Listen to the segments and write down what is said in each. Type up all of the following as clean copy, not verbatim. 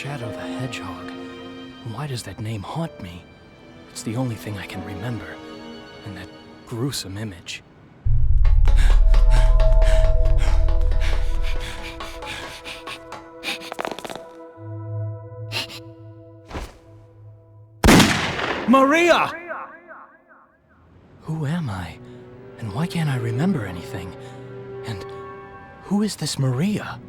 Shadow the Hedgehog. Why does that name haunt me? It's the only thing I can remember. And that gruesome image. Maria! Who am I? And why can't I remember anything? And who is this Maria?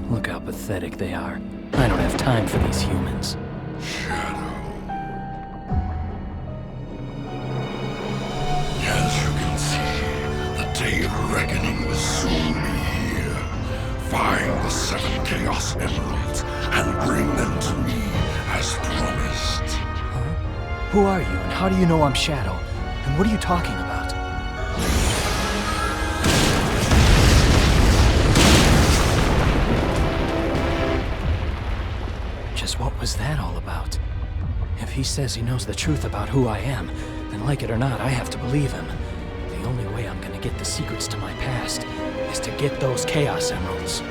Look how pathetic they are. I don't have time for these humans. Shadow. As you can see, the day of reckoning will soon be here. Find the 7 Chaos Emeralds and bring them to me as promised. Huh? Who are you, and how do you know I'm Shadow? And what are you talking about? Just what was that all about? If he says he knows the truth about who I am, then like it or not, I have to believe him. The only way I'm gonna get the secrets to my past is to get those Chaos Emeralds.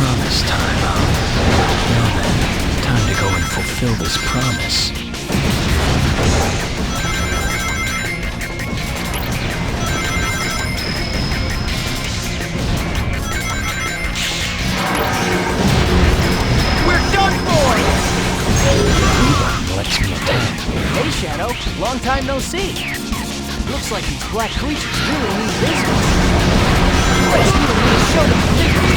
Promise time, huh? Well then, time to go and fulfill this promise. We're done for! He lets me attack. Hey, Shadow. Long time no see. Looks like these black creatures really mean business. Let's do a show them the difference.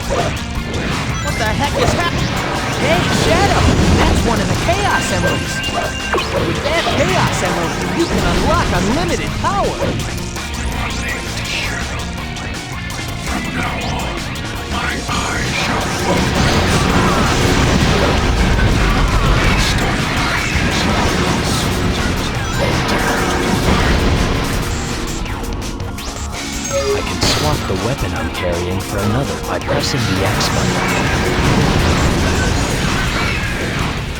What the heck is happening? Hey, Shadow! That's one of the Chaos Emeralds! With that Chaos Emerald, you can unlock unlimited power! From now on, my eyes shall focus. I can swap the weapon I'm carrying for another by pressing the X button.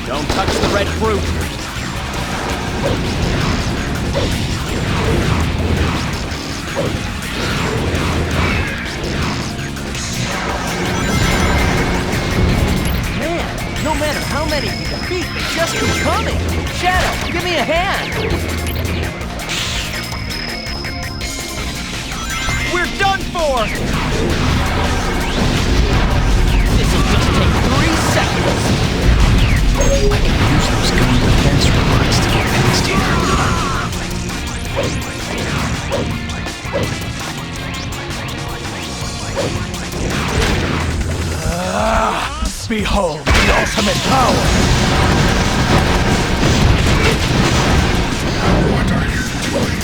Don't touch the red fruit! Man, no matter how many you defeat, they just keep coming! Shadow, give me a hand! We're done for! This'll just take 3 seconds! I can use those gun defense robots to get past here. Behold the ultimate power! What are you doing?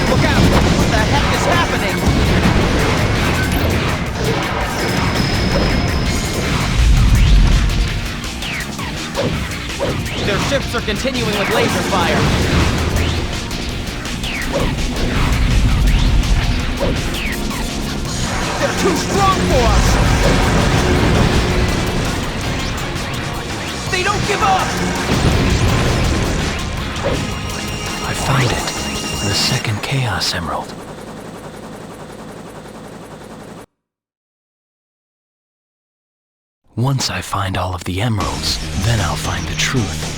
Look out! What the heck is happening? Their ships are continuing with laser fire. They're too strong for us! They don't give up! I find it. The second Chaos Emerald. Once I find all of the emeralds, then I'll find the truth.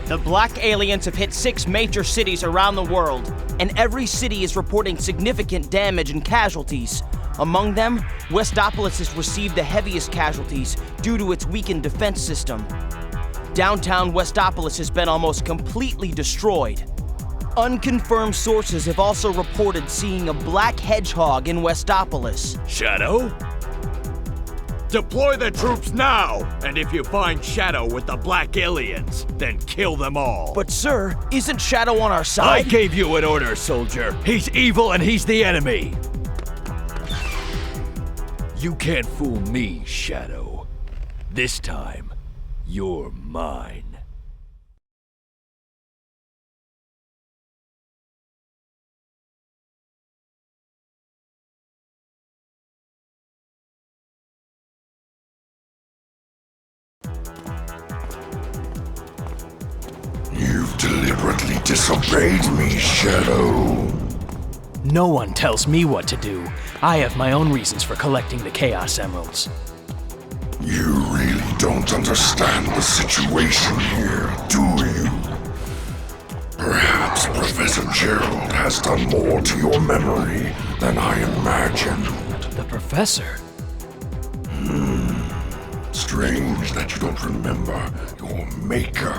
The black aliens have hit 6 major cities around the world, and every city is reporting significant damage and casualties. Among them, Westopolis has received the heaviest casualties due to its weakened defense system. Downtown Westopolis has been almost completely destroyed. Unconfirmed sources have also reported seeing a black hedgehog in Westopolis. Shadow? Deploy the troops now! And if you find Shadow with the black aliens, then kill them all. But sir, isn't Shadow on our I side? gave you an order, soldier. He's evil and he's the enemy. You can't fool me, Shadow. This time, you're mine. You've deliberately disobeyed me, Shadow. No one tells me what to do. I have my own reasons for collecting the Chaos Emeralds. You really don't understand the situation here, do you? Perhaps Professor Gerald has done more to your memory than I imagined. The Professor? Strange that you don't remember your maker.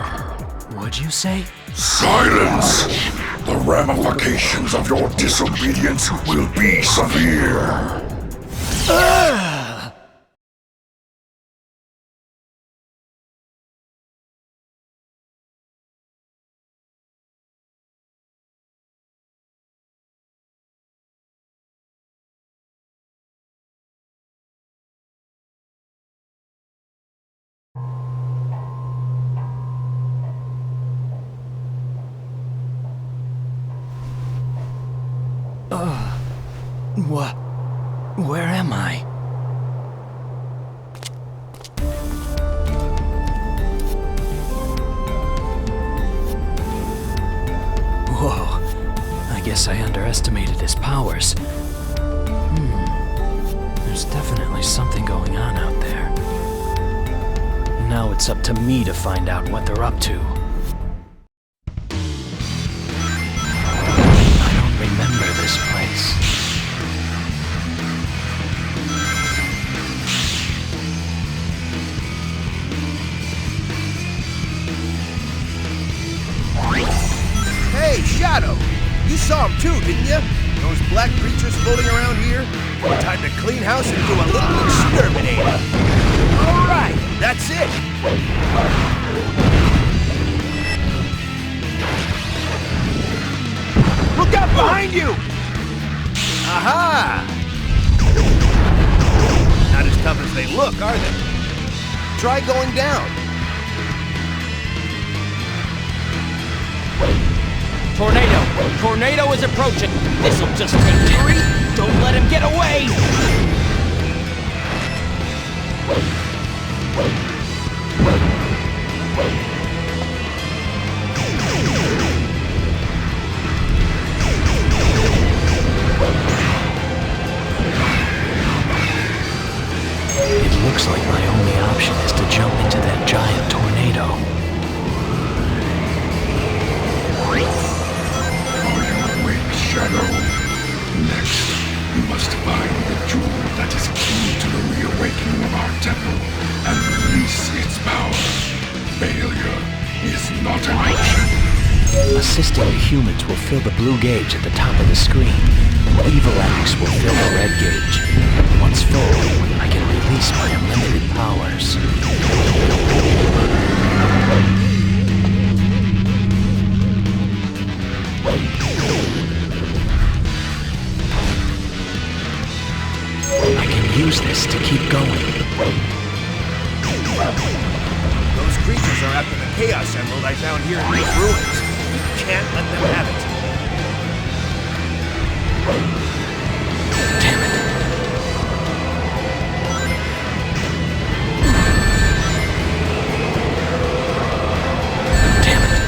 What'd you say? Silence! The ramifications of your disobedience will be severe. Where am I? Whoa. I guess I underestimated his powers. There's definitely something going on out there. Now it's up to me to find out what they're up to. I don't remember this place. Hey, Shadow! You saw him too, didn't you? Those black creatures floating around here? Time to clean house and do a little exterminating. All right, that's it. Look out behind you! Aha! Not as tough as they look, are they? Try going down. Tornado! Tornado is approaching! This'll just take 3! Don't let him get away! It looks like my only option is to jump into that giant tornado. Shadow. Next, you must find the jewel that is key to the reawakening of our temple and release its power. Failure is not an option. Assisting the humans will fill the blue gauge at the top of the screen. Evil acts will fill the red gauge. Once full, I can release my unlimited powers. I can use this to keep going. Those creatures are after the Chaos Emerald I found here in these ruins. You can't let them have it. Damn it. Damn it.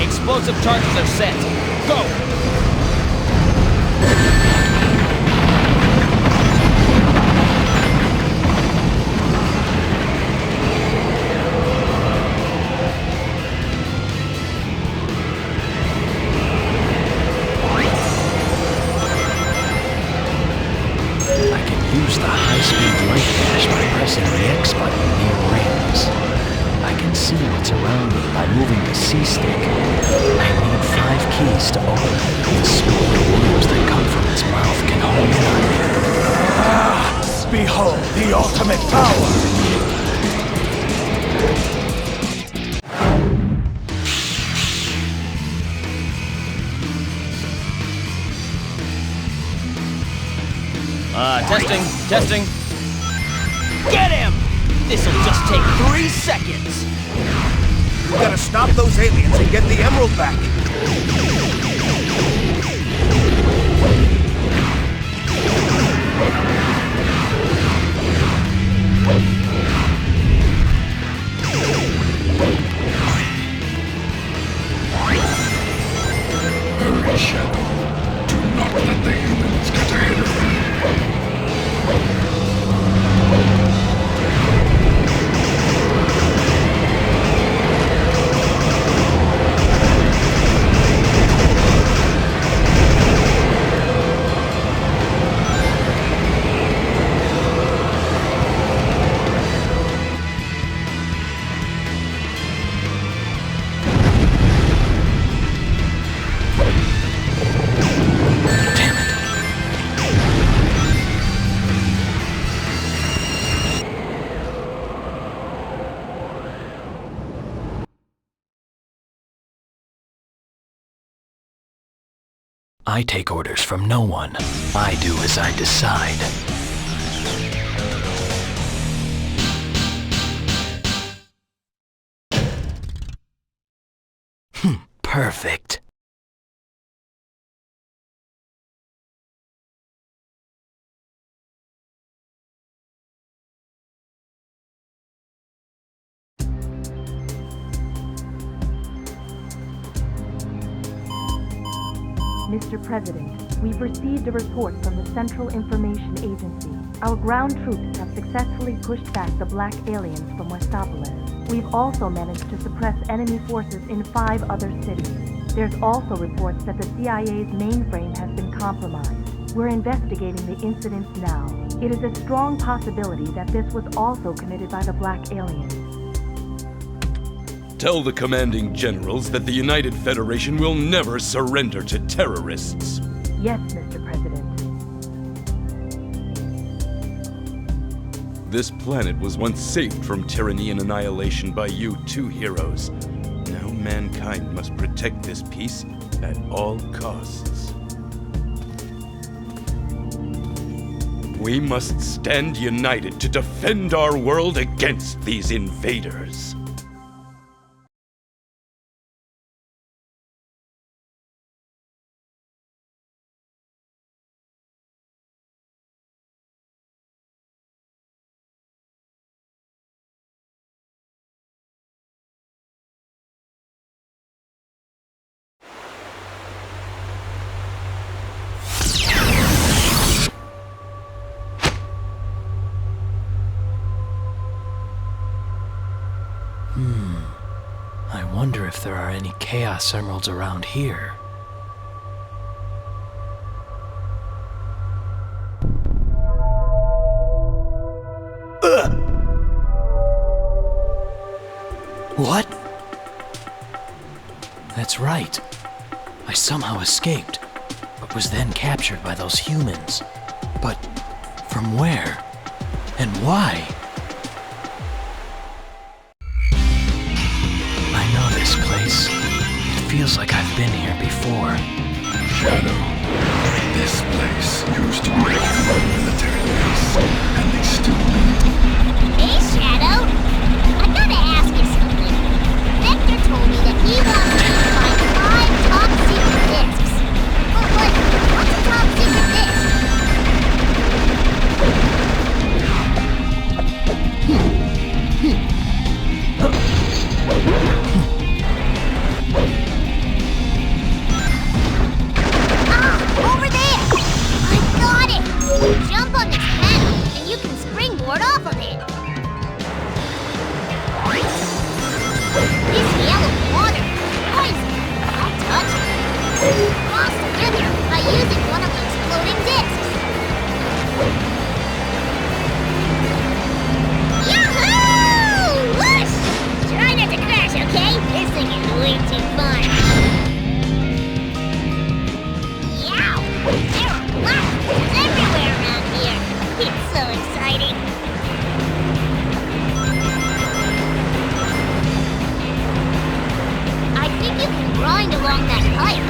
Explosive charges are set. Go! Use the high-speed light dash by pressing the X button near rings. I can see what's around me by moving the C-stick. I need 5 keys to open it. The smaller worms that come from its mouth can home in on me. Ah! Behold the ultimate power! Testing. Get him! This'll just take 3 seconds. We gotta stop those aliens and get the emerald back. Hurry, Shadow. Do not let the humans get ahead of you. I take orders from no one. I do as I decide. Perfect. Mr. President, we've received a report from the Central Information Agency. Our ground troops have successfully pushed back the black aliens from Westopolis. We've also managed to suppress enemy forces in 5 other cities. There's also reports that the CIA's mainframe has been compromised. We're investigating the incidents now. It is a strong possibility that this was also committed by the black aliens. Tell the commanding generals that the United Federation will never surrender to terrorists. Yes, Mr. President. This planet was once saved from tyranny and annihilation by you 2 heroes. Now mankind must protect this peace at all costs. We must stand united to defend our world against these invaders. I wonder if there are any Chaos Emeralds around here. What? That's right. I somehow escaped, but was then captured by those humans. But from where? And why? I know this place. It feels like I've been here before. Shadow, this place used to be a human military base, and they still need. Hey, Shadow! I gotta ask you something. Vector told me that he wants me to find 5 top-secret discs. But what's a top-secret disc? too fun. Yow! There are blackbirds everywhere around here. It's so exciting. I think you can grind along that pipe.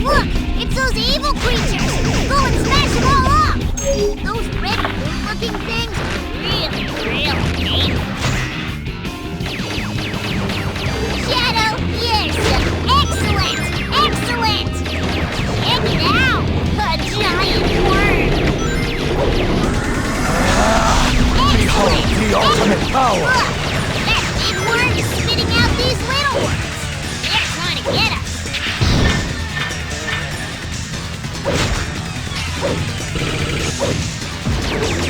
Look! It's those evil creatures! Go and smash them all up! Those red blue-looking things really pain. Shadow, yes! Excellent! Excellent! Check it out! A giant worm! Behold the ultimate power! Look! That big worm is spitting out these little ones! They're trying to get us!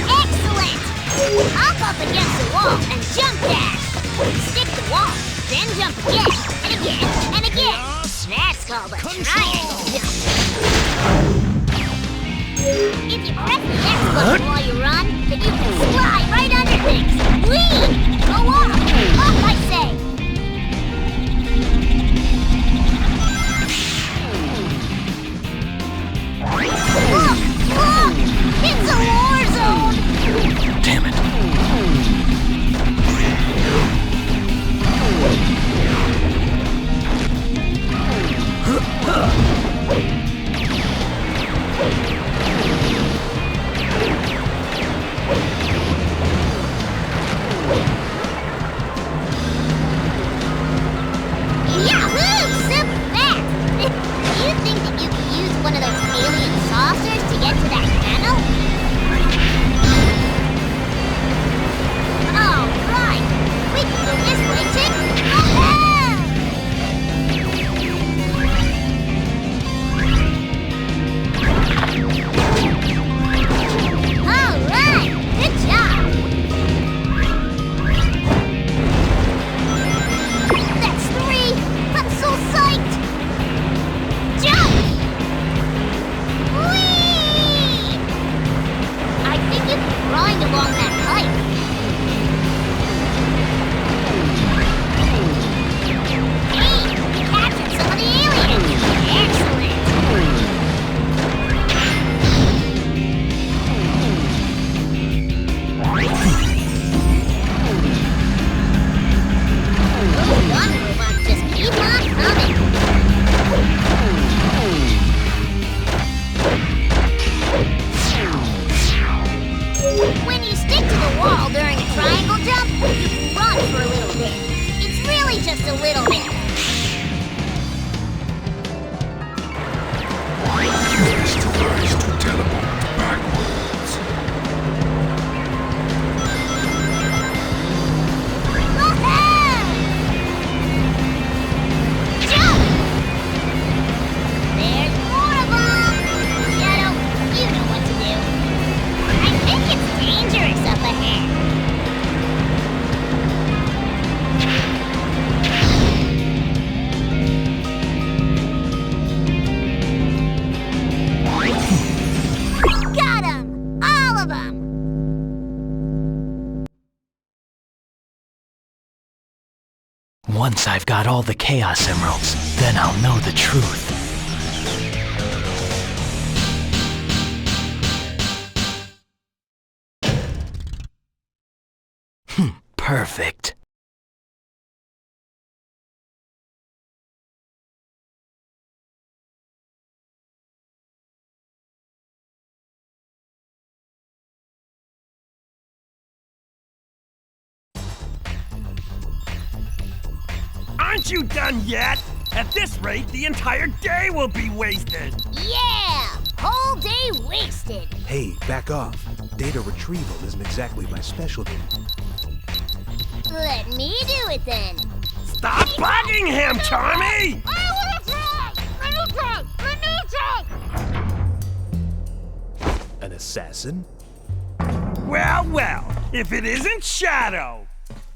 Excellent! Hop up against the wall and jump dash! Stick the wall, then jump again, and again, and again! That's called a triangle jump! If you press the X button while you run, then you can slide right under things! Whee! Go up! Up, I say! Look! Look! It's a war zone! Damn it. Yahoo! Super fast! Do you think that you can use one of those alien saucers to get to that panel? All right! We can go this way too! All right! Good job! That's 3! I'm so psyched! Jump! Whee! I think you can grind along that pipe. Hey, we captured some of the aliens! Excellent! Those gun robots just keep on coming. When you stick to the wall during a triangle jump, you can run for a little bit. It's really just a little bit. Use this device to teleport backwards. Jump! There's more of them! Shadow, you know what to do. I think it's dangerous up ahead. Got 'em! All of them! Once I've got all the Chaos Emeralds, then I'll know the truth. Perfect. Aren't you done yet? At this rate, the entire day will be wasted! Yeah! Whole day wasted! Hey, back off. Data retrieval isn't exactly my specialty. Let me do it then! Stop bugging him, Tommy! I wanna try! Let me try! Let me try! An assassin? Well, well, if it isn't Shadow!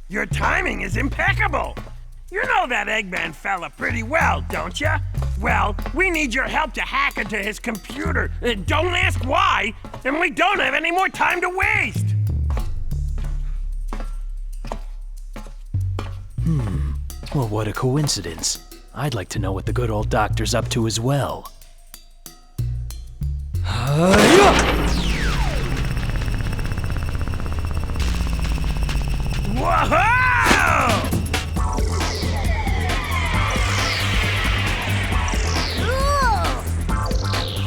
Your timing is impeccable! You know that Eggman fella pretty well, don't ya? Well, we need your help to hack into his computer. Don't ask why, and we don't have any more time to waste. Well, what a coincidence. I'd like to know what the good old doctor's up to as well. Whoa!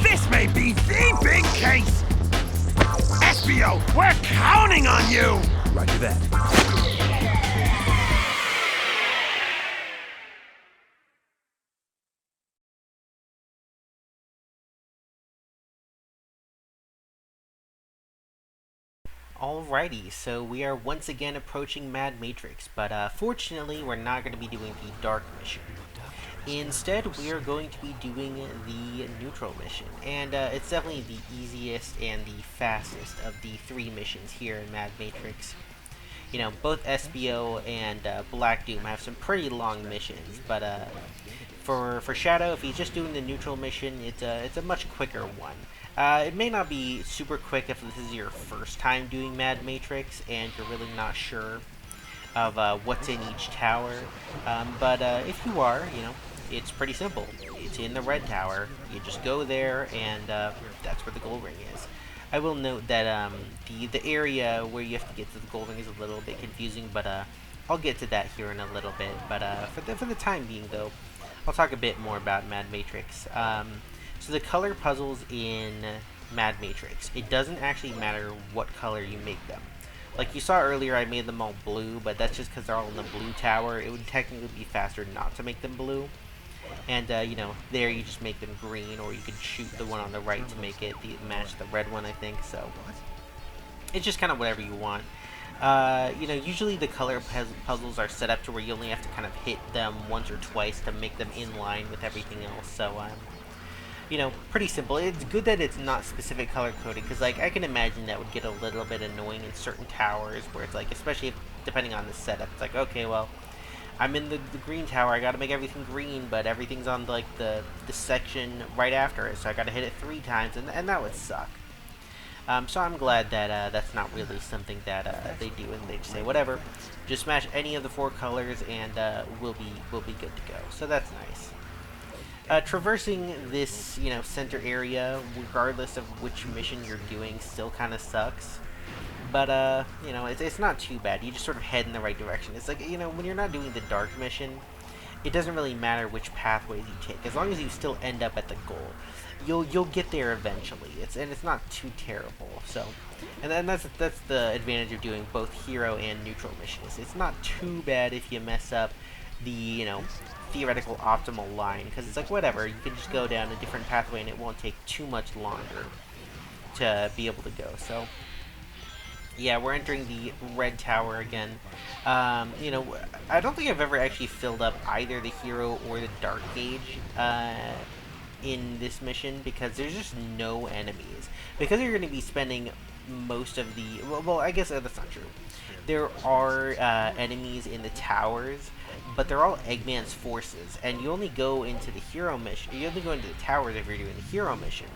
This may be the big case! Espio, we're counting on you! Roger that. Alrighty, so we are once again approaching Mad Matrix, but fortunately we're not going to be doing the Dark mission. Instead, we are going to be doing the Neutral mission, and it's definitely the easiest and the fastest of the 3 missions here in Mad Matrix. You know, both SBO and Black Doom have some pretty long missions, but for Shadow, if he's just doing the Neutral mission, it's a much quicker one. It may not be super quick if this is your first time doing Mad Matrix and you're really not sure of what's in each tower, but if you are, you know, it's pretty simple. It's in the red tower. You just go there, and that's where the gold ring is. I will note that the area where you have to get to the gold ring is a little bit confusing, but I'll get to that here in a little bit. But for the time being, though, I'll talk a bit more about Mad Matrix. So the color puzzles in Mad Matrix, it doesn't actually matter what color you make them. Like you saw earlier, I made them all blue, but that's just because they're all in the blue tower. It would technically be faster not to make them blue. And, you know, there you just make them green, or you could shoot the one on the right to make it match the red one, I think. So it's just kind of whatever you want. You know, usually the color puzzles are set up to where you only have to kind of hit them once or twice to make them in line with everything else. So, you know, pretty simple. It's good that it's not specific color coded, because, like, I can imagine that would get a little bit annoying in certain towers, where it's like, especially if, depending on the setup, it's like, okay, well, I'm in the green tower, I gotta make everything green, but everything's on, like, the section right after it, so I gotta hit it 3 times, and that would suck. So I'm glad that that's not really something that they do, and they just say, whatever, just smash any of the 4 colors, and we'll be good to go. So that's nice. Traversing this, you know, center area, regardless of which mission you're doing, still kind of sucks. But, you know, it's not too bad. You just sort of head in the right direction. It's like, you know, when you're not doing the dark mission, it doesn't really matter which pathways you take. As long as you still end up at the goal, you'll get there eventually. It's not too terrible. So, and then that's the advantage of doing both hero and neutral missions. It's not too bad if you mess up the, you know, theoretical optimal line, because it's like, whatever, you can just go down a different pathway and it won't take too much longer to be able to go. So yeah, we're entering the red tower again. You know, I don't think I've ever actually filled up either the hero or the dark gauge in this mission, because there's just no enemies. Because you're going to be spending most of the, well, I guess that's not true. There are enemies in the towers, but they're all Eggman's forces, and you only go into the hero mission. You only go into the towers if you're doing the hero mission.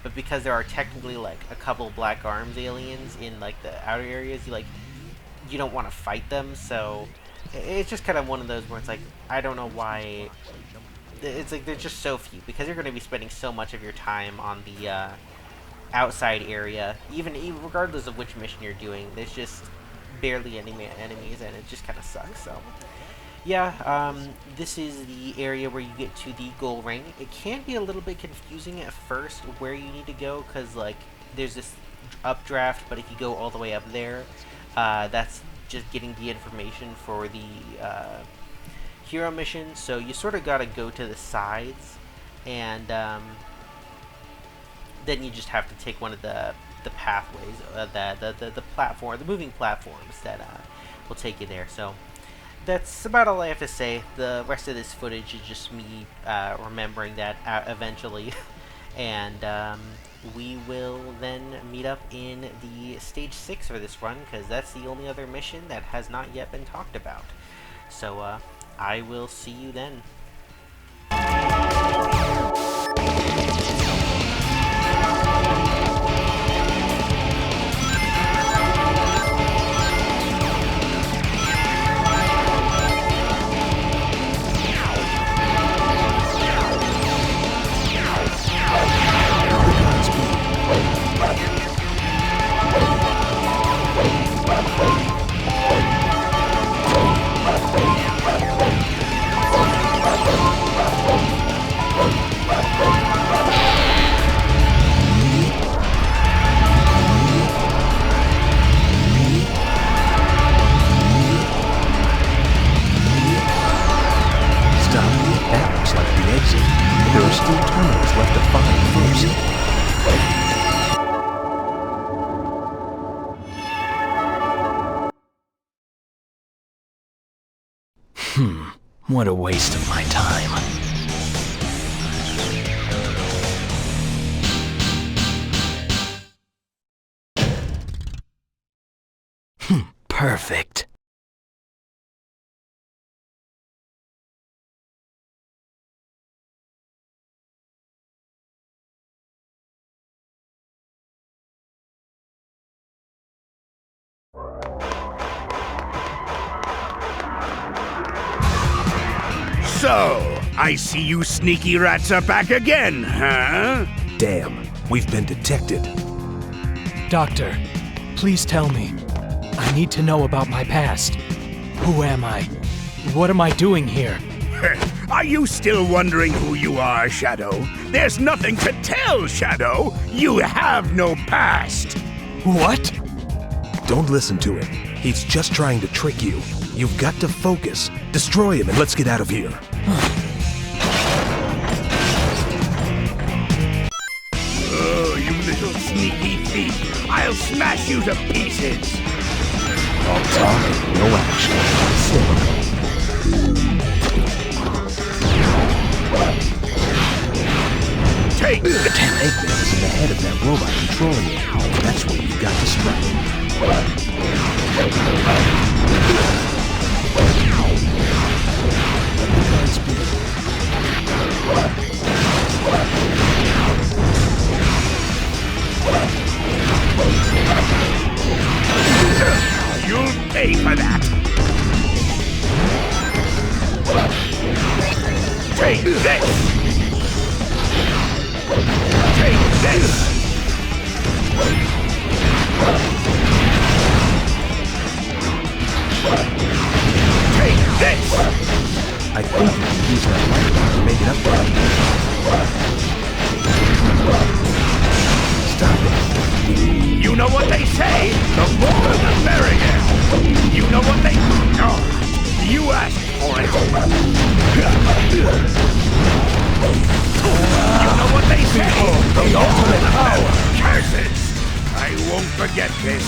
But because there are technically, like, a couple Black Arms aliens in, like, the outer areas, you don't want to fight them. So it's just kind of one of those where it's like, I don't know why. It's like there's just so few, because you're going to be spending so much of your time on the outside area, even regardless of which mission you're doing. There's just barely any enemies, and it just kind of sucks. So yeah, this is the area where you get to the goal ring. It can be a little bit confusing at first where you need to go, because, like, there's this updraft, but if you go all the way up there, that's just getting the information for the hero mission. So you sort of got to go to the sides, and then you just have to take one of the pathways, the platform, the moving platforms that will take you there. So that's about all I have to say. The rest of this footage is just me remembering that eventually. And we will then meet up in the stage 6 for this run, because that's the only other mission that has not yet been talked about. So I will see you then. What a waste of my time. Perfect. So, I see you sneaky rats are back again, huh? Damn, we've been detected. Doctor, please tell me. I need to know about my past. Who am I? What am I doing here? Are you still wondering who you are, Shadow? There's nothing to tell, Shadow. You have no past. What? Don't listen to him. He's just trying to trick you. You've got to focus. Destroy him and let's get out of here. Oh, you little sneaky thief. I'll smash you to pieces. All talk, no action. Take The 10 Eggman is in the head of that robot controlling it. That's where you've got to strike. You'll pay for that. Take this. Take this. Take this. I think you can use that light to make it up there. Stop it. You know what they say, the more the merrier. You know what they... No, you asked for it. You know what they say, the ultimate power. Curses! I won't forget this.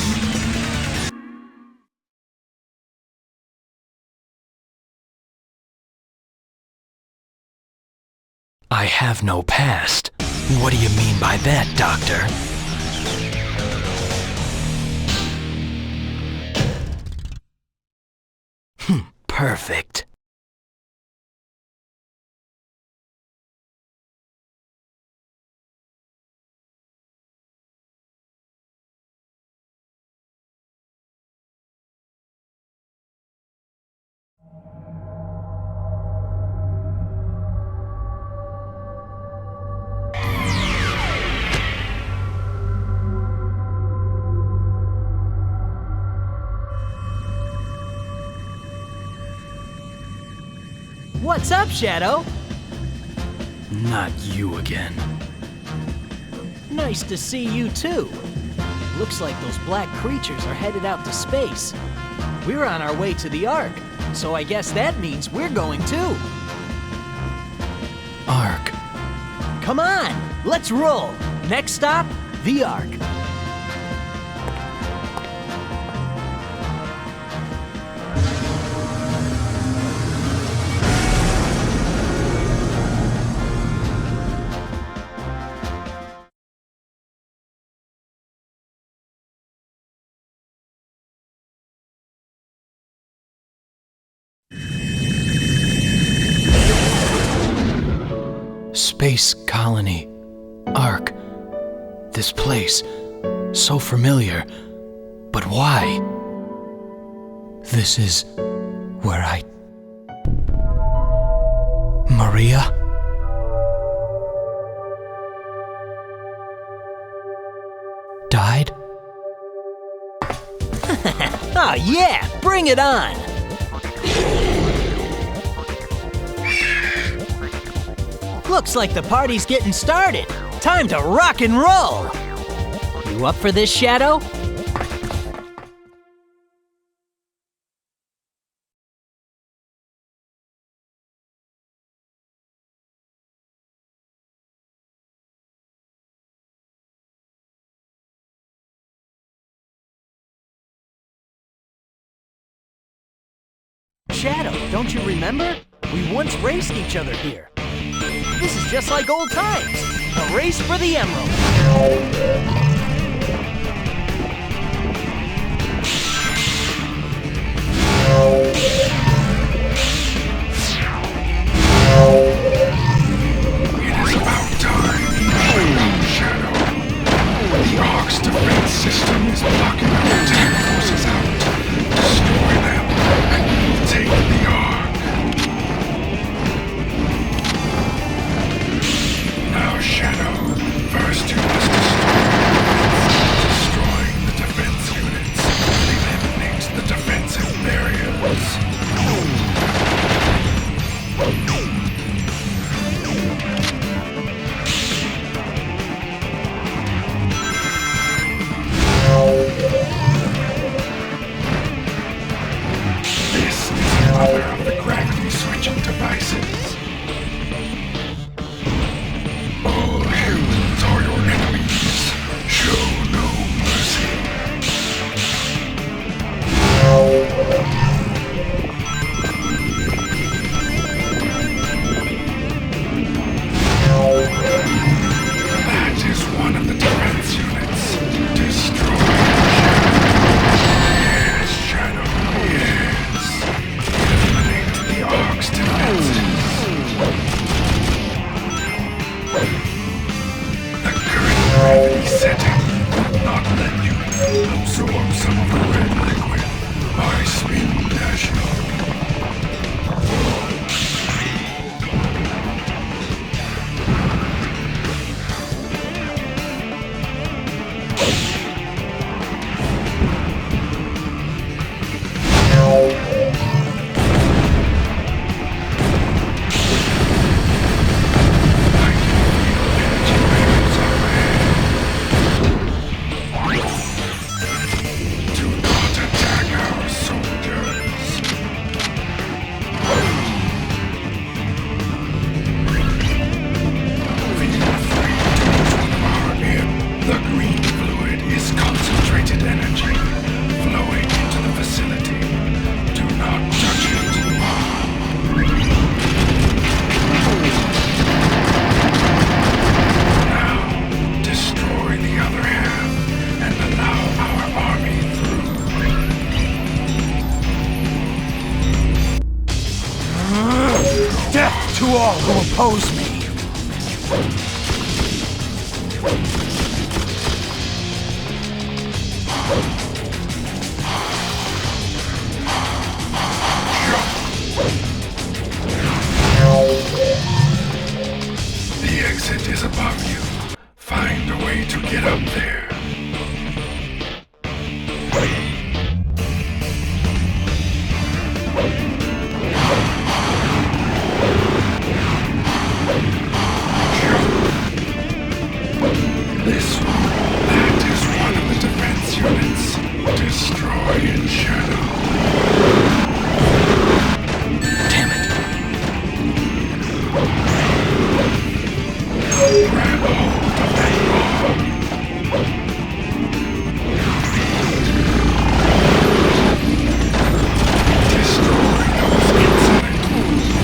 I have no past. What do you mean by that, Doctor? Perfect. What's up, Shadow? Not you again. Nice to see you too. Looks like those black creatures are headed out to space. We're on our way to the Ark, so I guess that means we're going too. Ark. Come on, let's roll. Next stop, the Ark. Space colony. Ark. This place. So familiar. But why? This is where I... Maria? Died? Oh yeah, bring it on! Looks like the party's getting started. Time to rock and roll! You up for this, Shadow? Shadow, don't you remember? We once raced each other here. This is just like old times. A race for the emerald. It is about time. Shadow. The Ark's defense system is blocking our attack forces out. Destroy them, and we'll take the Ark. Now, Shadow, first you must destroy the defense units. Eliminate the defensive barriers. This is another of the gravity switching devices. All humans are your enemies. Show no mercy. That is one of the defense units. Destroy Yes, Shadow, yes. Eliminate the Ark's defenses. The current gravity setting will not let you absorb some of the red liquid by spin dashing. To all who oppose me. The exit is above you. Find a way to get up there. This one, that is one of the defense units. Destroy in Shadow. Damn it. Grab a hold of that bomb. Destroy those insolent fools.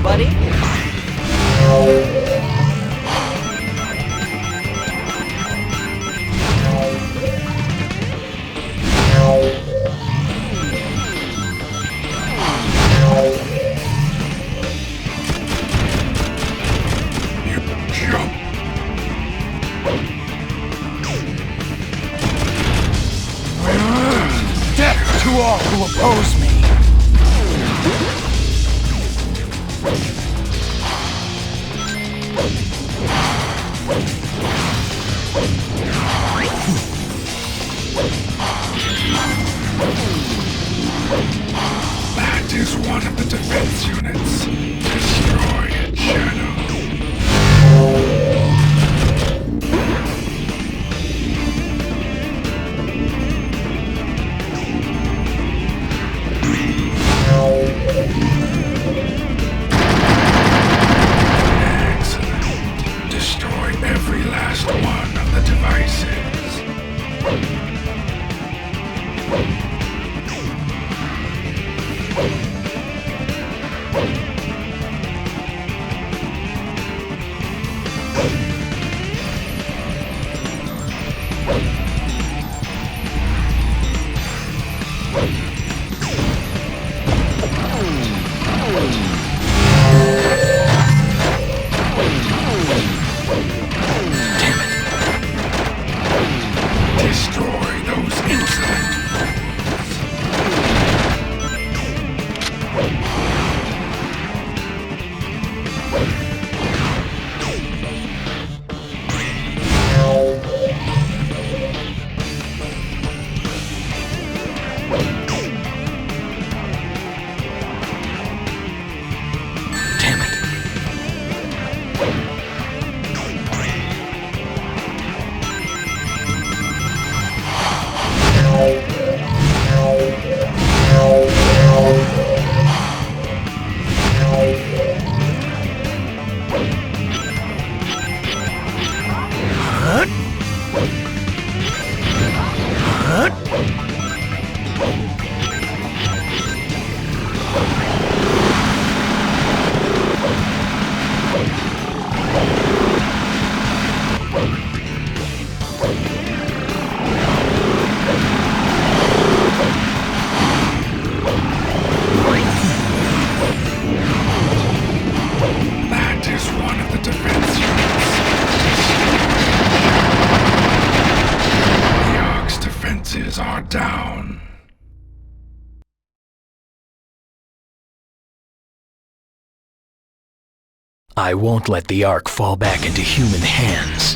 buddy. Jump. Death to all who oppose me. That is one of the defense units. Destroy it, Shadow. Excellent. Destroy every last one of the devices. Destroy those insolent That is one of the defense units. The Ark's defenses are down. I won't let the Ark fall back into human hands.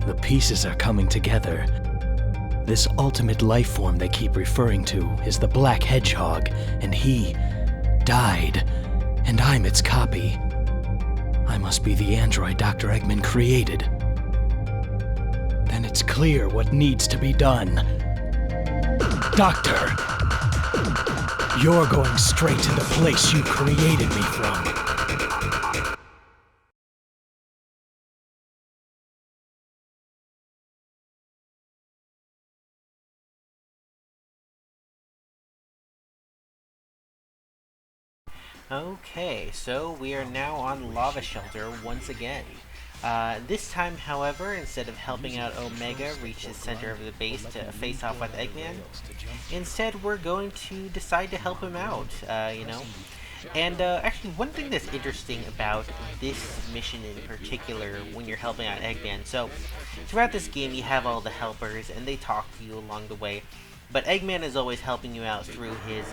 The pieces are coming together. This ultimate life form they keep referring to is the Black Hedgehog, and he died, and I'm its copy. I must be the android Dr. Eggman created. Then it's clear what needs to be done. Doctor, you're going straight to the place you created me from. Okay, so we are now on Lava Shelter once again. This time, however, instead of helping out Omega reach the center of the base to face off with Eggman, instead we're going to decide to help him out, you know? And actually, one thing that's interesting about this mission in particular when you're helping out Eggman, so throughout this game you have all the helpers and they talk to you along the way. But Eggman is always helping you out through his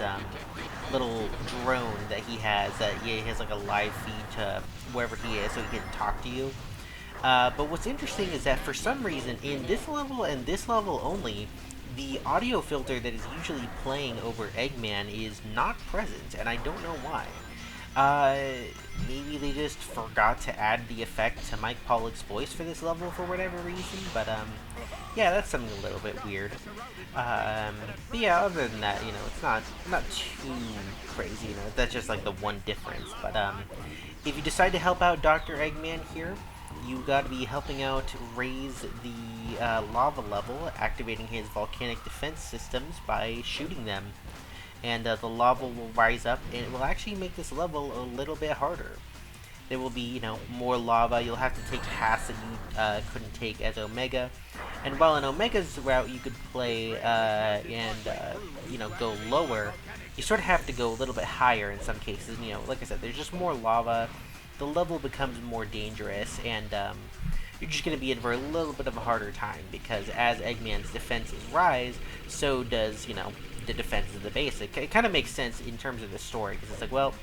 little drone that he has. He has like a live feed to wherever he is, so he can talk to you. But what's interesting is that for some reason, in this level and this level only, the audio filter that is usually playing over Eggman is not present, and I don't know why. Maybe they just forgot to add the effect to Mike Pollock's voice for this level for whatever reason, but yeah, that's something a little bit weird. But yeah, other than that, you know, it's not too crazy, you know, that's just like the one difference. But if you decide to help out Dr. Eggman here, you gotta be helping out raise the lava level, activating his volcanic defense systems by shooting them. And the lava will rise up, and it will actually make this level a little bit harder. There will be, you know, more lava. You'll have to take paths that you couldn't take as Omega. And while in Omega's route you could play you know, go lower, you sort of have to go a little bit higher in some cases. You know, like I said, there's just more lava. The level becomes more dangerous, and you're just going to be in for a little bit of a harder time, because as Eggman's defenses rise, so does, you know, the defense of the base. It kind of makes sense in terms of the story, because it's like, well,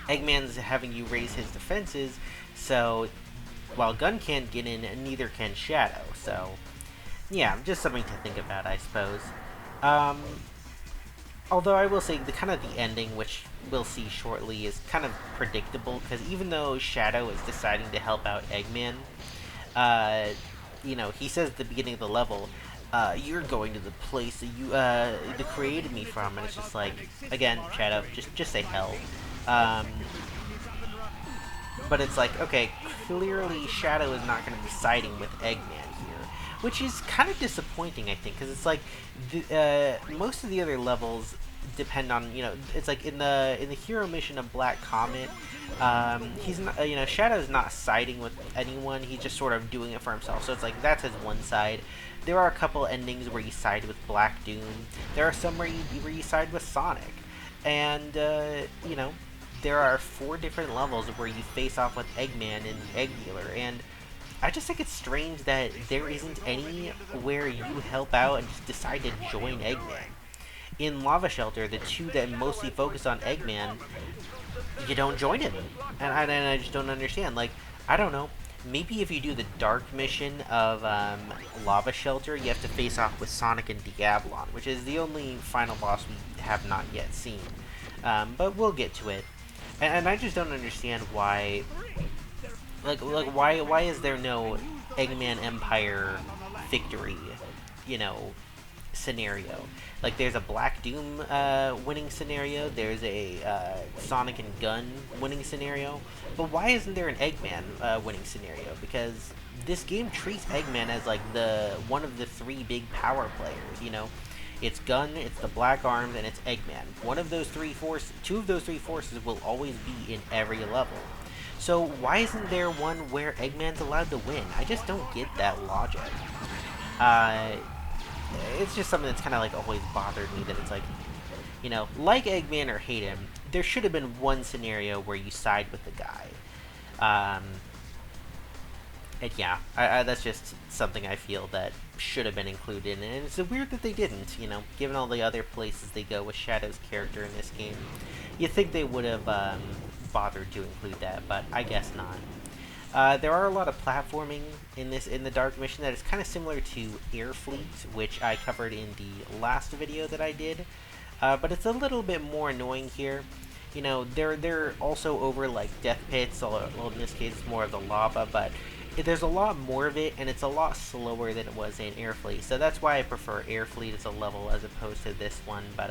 Eggman's having you raise his defenses, so while Gun can't get in, neither can Shadow. So, yeah, just something to think about, I suppose. Although I will say the ending, which we'll see shortly, is kind of predictable, because even though Shadow is deciding to help out Eggman, you know, he says at the beginning of the level, you're going to the place that you created me from, and it's just like, again, Shadow, just say hell. But it's like, okay, clearly Shadow is not going to be siding with Eggman here, which is kind of disappointing, I think, because it's like most of the other levels depend on, you know, it's like in the hero mission of Black Comet, he's not, you know, Shadow's not siding with anyone. He's just sort of doing it for himself. So it's like that's his one side. There are a couple endings where you side with Black Doom. There are some where you side with Sonic, and you know, there are 4 different levels where you face off with Eggman and Eggular, and I just think it's strange that there isn't anywhere you help out and just decide to join Eggman. In Lava Shelter, the 2 that mostly focus on Eggman, you don't join him, and I just don't understand. Like, I don't know, maybe if you do the Dark mission of Lava Shelter, you have to face off with Sonic and Diabolon, which is the only final boss we have not yet seen. But we'll get to it. And I just don't understand why, like why is there no Eggman Empire victory, you know, scenario? Like, there's a Black Doom winning scenario, there's a Sonic and Gun winning scenario, but why isn't there an Eggman winning scenario? Because this game treats Eggman as like one of the 3 big power players, you know? It's Gun, it's the Black Arms, and it's Eggman. 2 of those 3 forces will always be in every level. So why isn't there one where Eggman's allowed to win? I just don't get that logic. It's just something that's kind of like always bothered me, that it's like, you know, like Eggman or hate him, there should have been one scenario where you side with the guy. And yeah, that's just something I feel that should have been included, and it's weird that they didn't, you know, given all the other places they go with Shadow's character in this game. You'd think they would have bothered to include that, but I guess not. There are a lot of platforming in the Dark Mission that is kind of similar to Air Fleet, which I covered in the last video that I did, but it's a little bit more annoying here. You know, they're also over like death pits, well, in this case it's more of the lava, but there's a lot more of it, and it's a lot slower than it was in Air Fleet, so that's why I prefer Air Fleet as a level as opposed to this one. But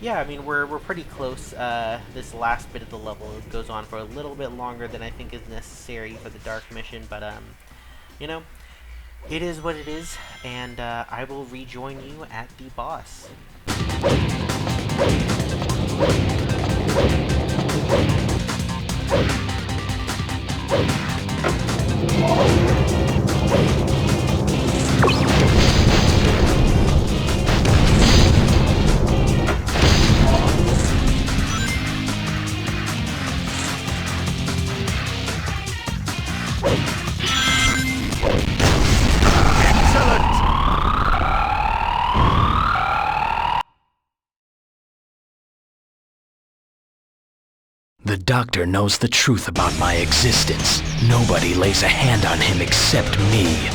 yeah, I mean, we're pretty close. This last bit of the level goes on for a little bit longer than I think is necessary for the Dark Mission, but you know, it is what it is, and I will rejoin you at the boss. doctor knows the truth about my existence. Nobody lays a hand on him except me.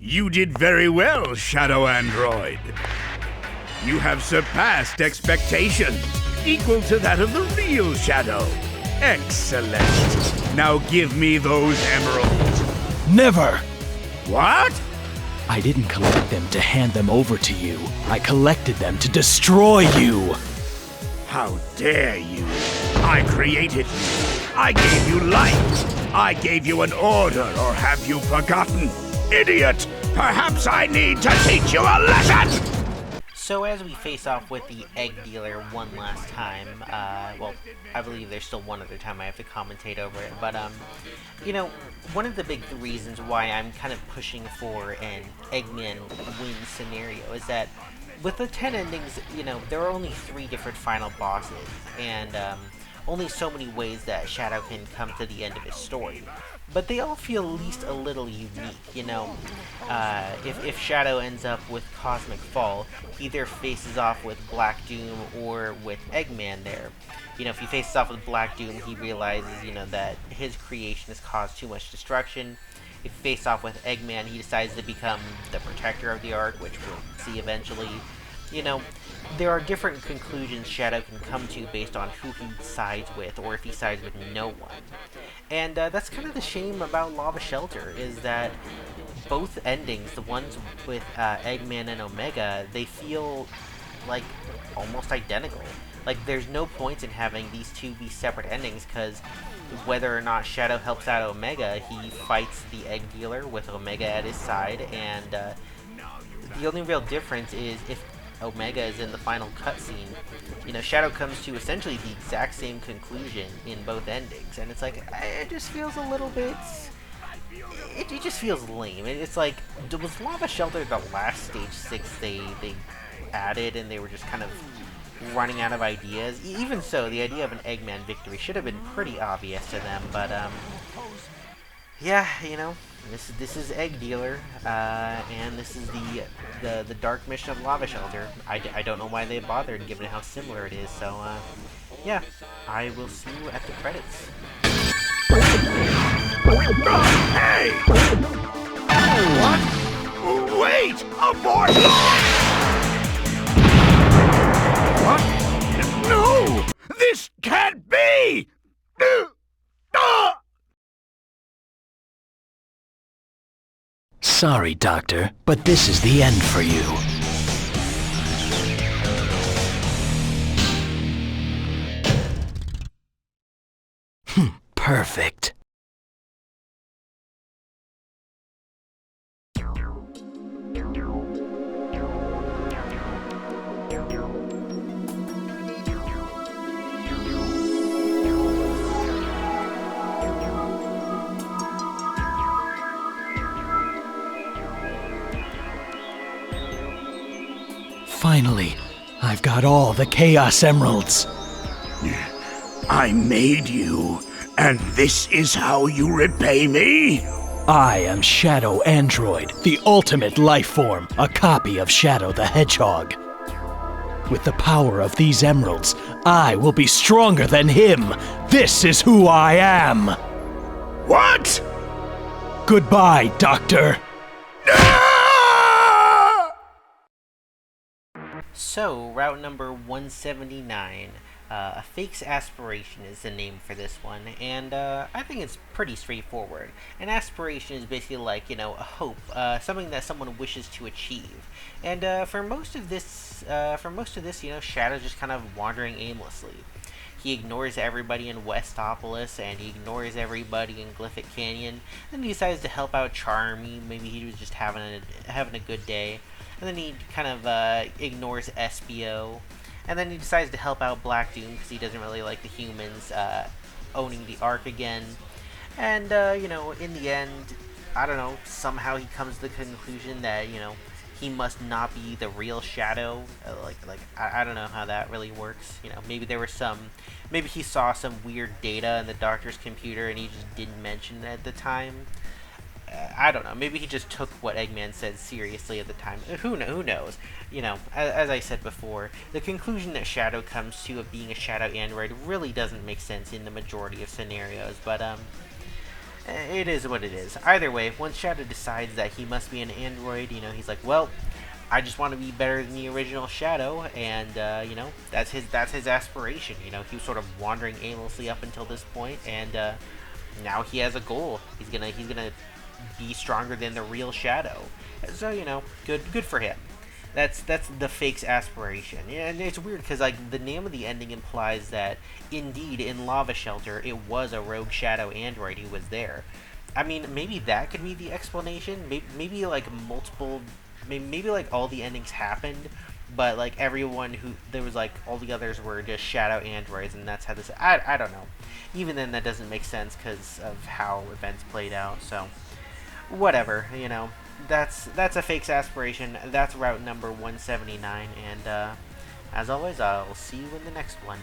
You did very well, Shadow Android. You have surpassed expectations, equal to that of the real Shadow. Excellent. Now give me those emeralds. Never! What? I didn't collect them to hand them over to you. I collected them to destroy you! How dare you? I created you. I gave you life. I gave you an order, or have you forgotten? Idiot! Perhaps I need to teach you a lesson! So as we face off with the egg dealer one last time, well, I believe there's still one other time I have to commentate over it, but, you know, one of the big reasons why I'm kind of pushing for an Eggman win scenario is that with the 10 endings, you know, there are only 3 different final bosses, and, only so many ways that Shadow can come to the end of his story. But they all feel at least a little unique, you know. If Shadow ends up with Cosmic Fall, he either faces off with Black Doom or with Eggman there. You know, if he faces off with Black Doom, he realizes, you know, that his creation has caused too much destruction. If he faces off with Eggman, he decides to become the protector of the Ark, which we'll see eventually. You know, there are different conclusions Shadow can come to based on who he sides with, or if he sides with no one. And that's kind of the shame about Lava Shelter, is that both endings, the ones with Eggman and Omega, they feel like almost identical. Like, there's no point in having these two be separate endings, because whether or not Shadow helps out Omega, he fights the Egg Dealer with Omega at his side, and the only real difference is if Omega is in the final cutscene, you know, Shadow comes to essentially the exact same conclusion in both endings, and it's like, it just feels a little bit, it just feels lame. It's like, was Lava Shelter the last Stage 6 they added, and they were just kind of running out of ideas? Even so, the idea of an Eggman victory should have been pretty obvious to them, but, yeah, you know, this is Egg Dealer, and this is the dark mission of Lava Shelter. I don't know why they bothered, given how similar it is, so, yeah, I will see you at the credits. Hey! What? Wait! Abort! What? No! This can't be! Sorry, Doctor, but this is the end for you. Perfect. Finally, I've got all the Chaos Emeralds. I made you, and this is how you repay me? I am Shadow Android, the ultimate life form, a copy of Shadow the Hedgehog. With the power of these emeralds, I will be stronger than him. This is who I am. What? Goodbye, Doctor. So, route number 179, a fake's aspiration is the name for this one, and I think it's pretty straightforward. An aspiration is basically like, you know, a hope, something that someone wishes to achieve. And for most of this, you know, Shadow's just kind of wandering aimlessly. He ignores everybody in Westopolis, and he ignores everybody in Glyphic Canyon. Then he decides to help out Charmy. Maybe he was just having a good day. And then he kind of ignores SBO. And then he decides to help out Black Doom because he doesn't really like the humans owning the Ark again. And, you know, in the end, I don't know, somehow he comes to the conclusion that, you know, he must not be the real Shadow. I don't know how that really works. You know, maybe there was maybe he saw some weird data in the Doctor's computer and he just didn't mention it at the time. I don't know. Maybe he just took what Eggman said seriously at the time. Who knows? You know, as I said before, the conclusion that Shadow comes to of being a Shadow android really doesn't make sense in the majority of scenarios, but it is what it is. Either way, once Shadow decides that he must be an android, you know, he's like, well, I just want to be better than the original Shadow, and you know, that's his aspiration. You know, he was sort of wandering aimlessly up until this point, and now he has a goal. He's gonna be stronger than the real Shadow. So, you know, good for him. That's the fake's aspiration. And it's weird because, like, the name of the ending implies that indeed in Lava Shelter it was a rogue Shadow android who was there. I mean, maybe that could be the explanation. Maybe like maybe like all the endings happened, but like everyone who there was, like, all the others were just Shadow androids, and that's how this. I don't know. Even then, that doesn't make sense because of how events played out. So whatever, you know, that's a fake's aspiration. That's route number 179, and as always, I'll see you in the next one.